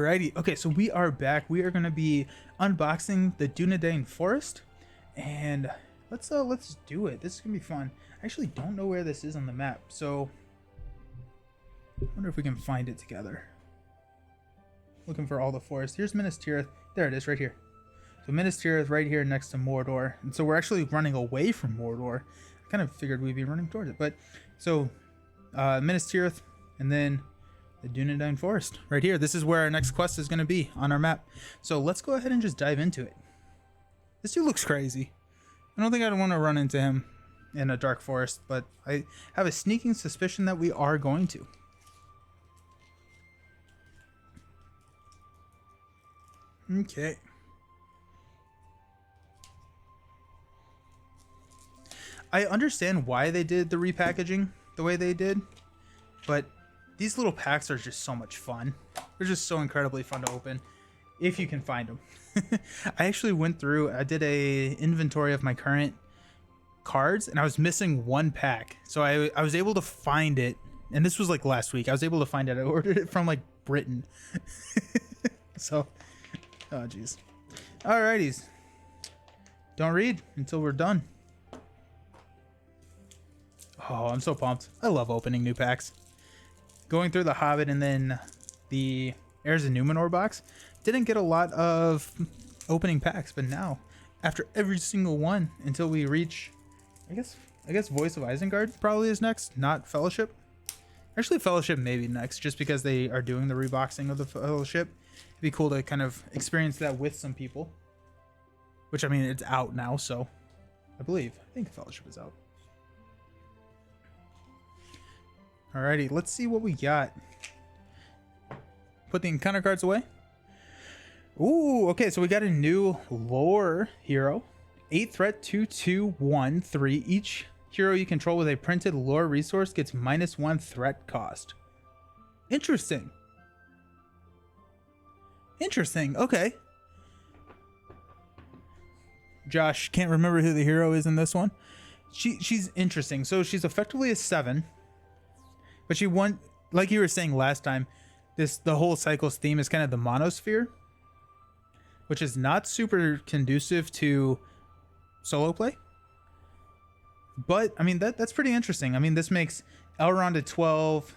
Alrighty, okay, so we are back. We are gonna be unboxing the Druadan Forest, and let's do it. This is gonna be fun. I actually don't know where this is on the map, so I wonder if we can find it together. Looking for all the forest. Here's Minas Tirith. There it is, right here. So Minas Tirith right here next to Mordor, and so we're actually running away from Mordor. I kind of figured we'd be running towards it, but so Minas Tirith, and then the Druadan Forest right here. This is where our next quest is going to be on our map. So let's go ahead and just dive into it. This dude looks crazy. I don't think I'd want to run into him in a dark forest, but I have a sneaking suspicion that we are going to. Okay. I understand why they did the repackaging the way they did, but these little packs are just so much fun. They're just so incredibly fun to open if you can find them. I actually went through, I did a inventory of my current cards, and I was missing one pack. So I was able to find it, and this was like last week. I was able to find it. I ordered it from like Britain. So, oh geez. Alrighties. Don't read until we're done. Oh, I'm so pumped. I love opening new packs. Going through the Hobbit and then the Heirs of Numenor box, didn't get a lot of opening packs, but now, after every single one, until we reach, I guess Voice of Isengard probably is next, not Fellowship. Actually, Fellowship may be next, just because they are doing the reboxing of the Fellowship. It'd be cool to kind of experience that with some people. Which, I mean, it's out now, so I think Fellowship is out. Alrighty, let's see what we got. Put the encounter cards away. Ooh, okay, so we got a new lore hero. 8 threat, 2/2, 1/3. Each hero you control with a printed lore resource gets -1 threat cost. Interesting. Interesting, okay. Josh, can't remember who the hero is in this one. She's interesting. So she's effectively a 7. But she won, like you were saying last time, the whole cycle's theme is kind of the monosphere, which is not super conducive to solo play. But I mean that's pretty interesting. I mean, this makes Elrond a 12.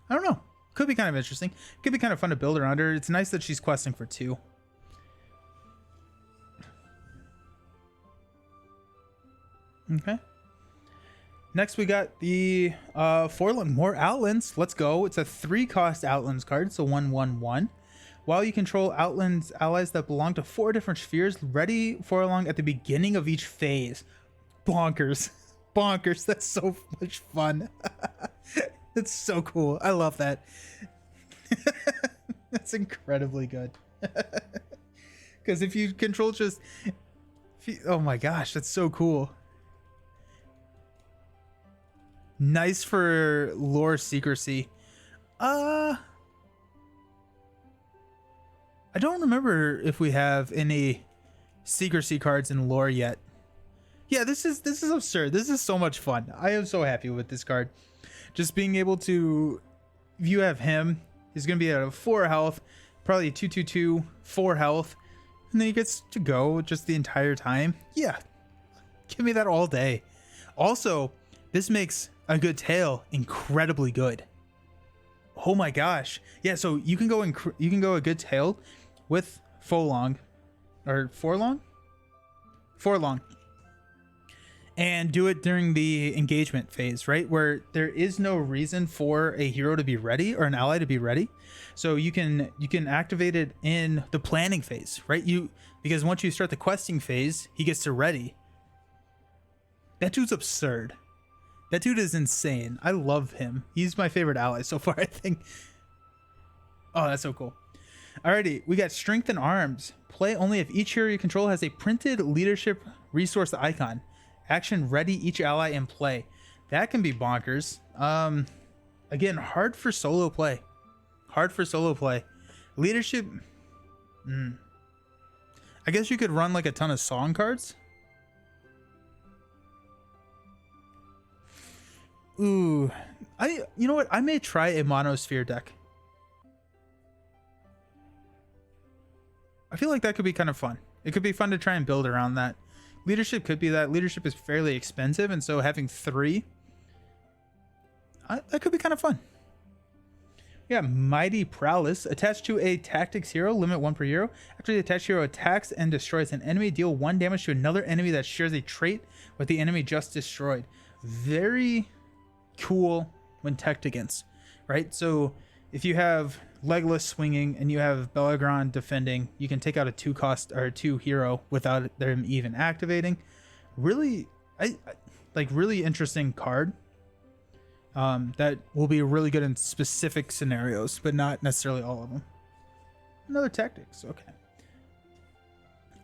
I don't know. Could be kind of interesting. Could be kind of fun to build around her. It's nice that she's questing for 2. Okay. Next, we got the Forlung, more Outlands. Let's go. It's a 3-cost Outlands card, so 1/1/1. While you control Outlands allies that belong to 4 different spheres, ready Forlung at the beginning of each phase. Bonkers. Bonkers. That's so much fun. It's so cool. I love that. That's incredibly good. Because if you control just... oh my gosh, that's so cool. Nice for lore secrecy. I don't remember if we have any secrecy cards in lore yet. Yeah, this is absurd. This is so much fun. I am so happy with this card. Just being able to, if you have him, he's gonna be at a 4 health, probably a 2/2/2, 4 health, and then he gets to go just the entire time. Yeah, give me that all day. Also, this makes a good tail incredibly good. Oh my gosh. Yeah, so you can go a good tail with Forlong or Forlong? Forlong. And do it during the engagement phase, right? Where there is no reason for a hero to be ready or an ally to be ready. So you can activate it in the planning phase, right? Because once you start the questing phase, he gets to ready. That dude's absurd. That dude is insane. I love him. He's my favorite ally so far, I think. Oh, that's so cool. Alrighty, we got Strength and Arms. Play only if each hero you control has a printed leadership resource icon. Action ready each ally in play. That can be bonkers. Again, hard for solo play. Hard for solo play. Leadership. I guess you could run like a ton of song cards. Ooh, You know what? I may try a monosphere deck. I feel like that could be kind of fun. It could be fun to try and build around that. Leadership could be that. Leadership is fairly expensive, and so having 3, that could be kind of fun. Yeah, Mighty Prowess. Attached to a tactics hero, limit 1 per hero. After the attached hero attacks and destroys an enemy, deal 1 damage to another enemy that shares a trait with the enemy just destroyed. Very cool when teched against, right? So if you have Legolas swinging and you have Belagron defending, you can take out a 2-cost or a 2 hero without them even activating. Really, really interesting card. That will be really good in specific scenarios, but not necessarily all of them. Another tactics,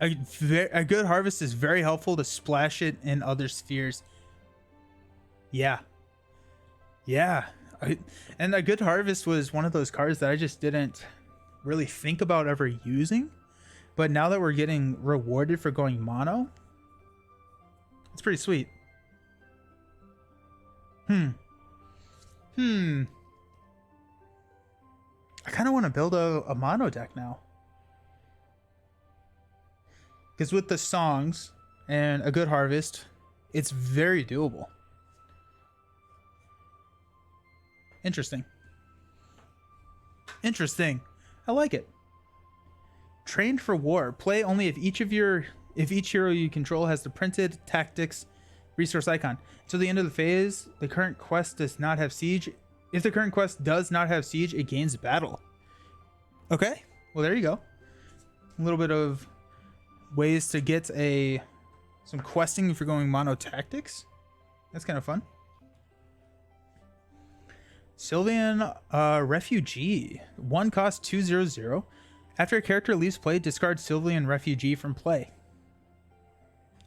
okay. A good harvest is very helpful to splash it in other spheres. Yeah. And a good harvest was one of those cards that I just didn't really think about ever using. But now that we're getting rewarded for going mono, it's pretty sweet. I kind of want to build a mono deck now. Because with the songs and a good harvest, it's very doable. Interesting. I like it. Trained for war. Play only if each hero you control has the printed tactics resource icon. Until the end of the phase, the current quest does not have siege. If the current quest does not have siege, it gains battle. Okay, well there you go. A little bit of ways to get some questing if you're going mono tactics. That's kind of fun. Sylvan Refugee. 1 cost 2/0/0. After a character leaves play, discard Sylvan Refugee from play.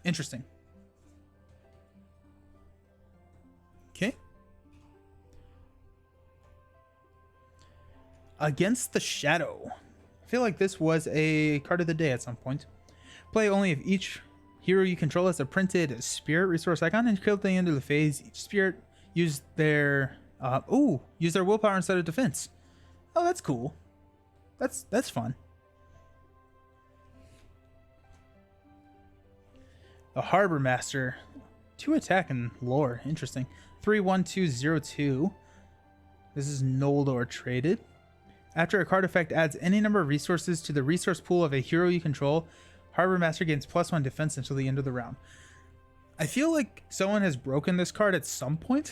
Interesting. Okay. Against the Shadow. I feel like this was a card of the day at some point. Play only if each hero you control has a printed spirit resource icon, and kill at the end of the phase. Each spirit use their willpower instead of defense. Oh, that's cool. That's fun. The Harbor Master. 2 attack and lore. Interesting. 3/1/2/0/2. This is Noldor traded. After a card effect adds any number of resources to the resource pool of a hero you control, Harbor Master gains +1 defense until the end of the round. I feel like someone has broken this card at some point.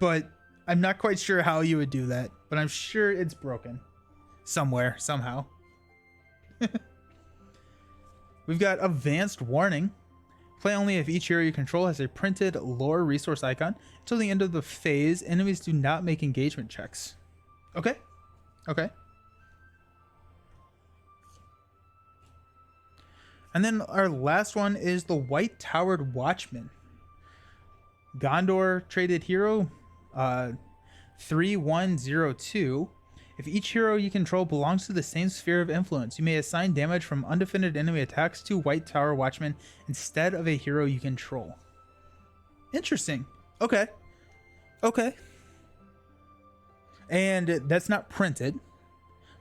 But I'm not quite sure how you would do that. But I'm sure it's broken. Somewhere, somehow. We've got Advanced Warning. Play only if each hero you control has a printed lore resource icon. Until the end of the phase, enemies do not make engagement checks. Okay. And then our last one is the White Towered Watchman. Gondor traded hero, 3/1/0/2. If each hero you control belongs to the same sphere of influence, you may assign damage from undefended enemy attacks to White Tower Watchmen instead of a hero you control. Interesting. Okay. And that's not printed,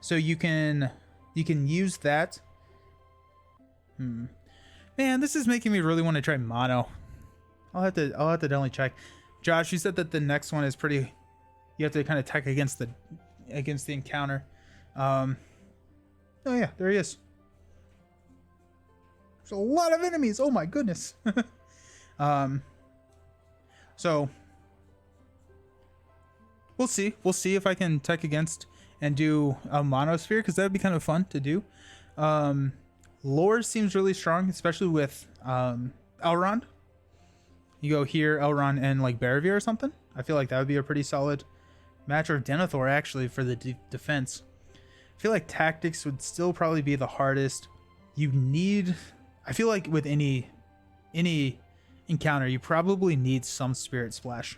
so you can use that. Man, this is making me really want to try mono. I'll have to definitely check. Josh, you said that the next one is pretty. You have to kind of tech against the encounter. Oh yeah, there he is. There's a lot of enemies. Oh my goodness. So we'll see if I can tech against and do a monosphere, because that would be kind of fun to do. Lore seems really strong, especially with Elrond. You go here, Elrond, and like Barrowir or something. I feel like that would be a pretty solid match, or Denethor actually for the defense. I feel like tactics would still probably be the hardest. I feel like with any encounter, you probably need some Spirit Splash.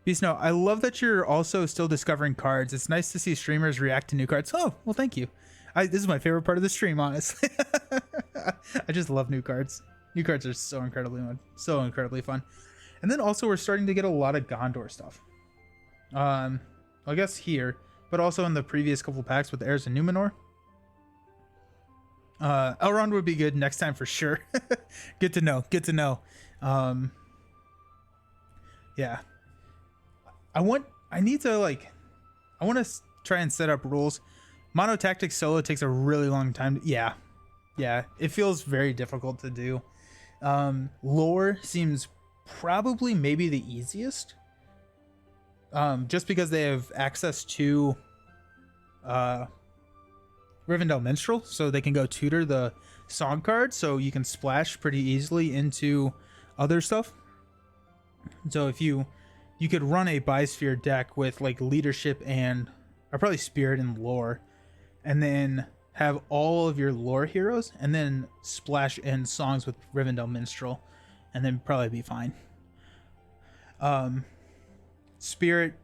Beast Snow, I love that you're also still discovering cards. It's nice to see streamers react to new cards. Oh, well, thank you. This is my favorite part of the stream, honestly. I just love new cards. New cards are so incredibly fun. And then also we're starting to get a lot of Gondor stuff. I guess here, but also in the previous couple packs with Heirs of Numenor. Elrond would be good next time for sure. Good to know. Good to know. Yeah. I want to try and set up rules. Mono tactic solo takes a really long time. Yeah. It feels very difficult to do. Lore seems probably maybe the easiest. Just because they have access to Rivendell Minstrel, so they can go tutor the song card, so you can splash pretty easily into other stuff. So if you could run a Biosphere deck with like leadership or probably spirit and lore, and then have all of your lore heroes, and then splash in songs with Rivendell Minstrel, and then probably be fine. Spirit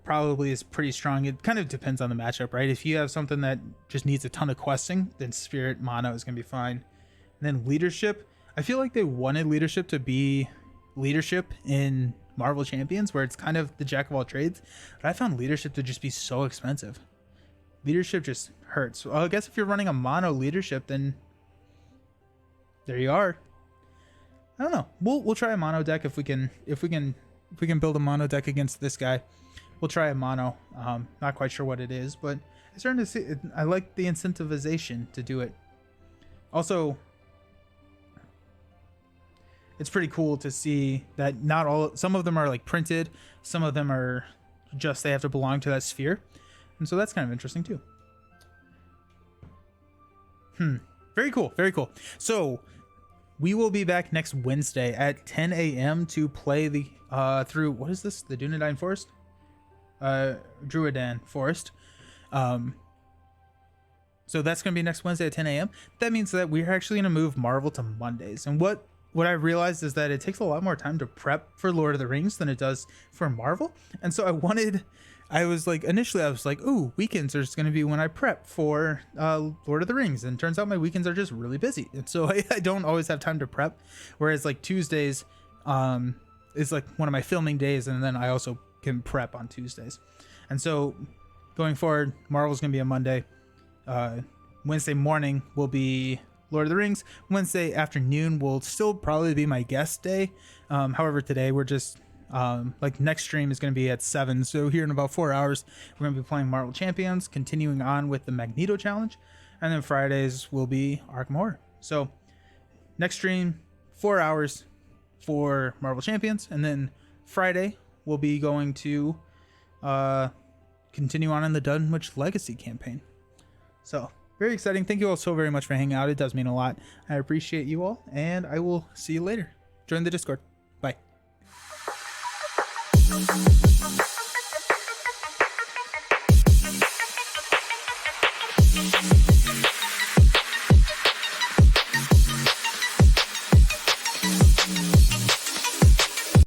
probably is pretty strong. It kind of depends on the matchup, right? If you have something that just needs a ton of questing, then Spirit mono is gonna be fine. And then leadership, I feel like they wanted leadership to be leadership in Marvel Champions, where it's kind of the jack of all trades, but I found leadership to just be so expensive. Leadership just hurts. Well, I guess if you're running a mono leadership, then there you are. I don't know. We'll try a mono deck if we can build a mono deck against this guy. We'll try a mono. Not quite sure what it is, but I'm starting to see it. I like the incentivization to do it. Also, it's pretty cool to see that some of them are like printed, some of them are just they have to belong to that sphere, and so that's kind of interesting too. Very cool. So we will be back next Wednesday at 10 a.m. to play the through, what is this? The Dunedain Forest? Druadan Forest. So that's going to be next Wednesday at 10 a.m. That means that we're actually going to move Marvel to Mondays. And what I realized is that it takes a lot more time to prep for Lord of the Rings than it does for Marvel. And so initially I was like, ooh, weekends are just going to be when I prep for Lord of the Rings. And turns out my weekends are just really busy. And so I don't always have time to prep. Whereas like Tuesdays is like one of my filming days. And then I also can prep on Tuesdays. And so going forward, Marvel's going to be a Monday. Wednesday morning will be Lord of the Rings. Wednesday afternoon will still probably be my guest day. However, today we're just next stream is going to be at 7. So here in about 4 hours, we're going to be playing Marvel Champions, continuing on with the Magneto Challenge. And then Fridays will be Arkham Horror. So next stream, 4 hours for Marvel Champions. And then Friday, we'll be going to continue on in the Dunwich Legacy campaign. So very exciting. Thank you all so very much for hanging out. It does mean a lot. I appreciate you all, and I will see you later. Join the Discord. Bye.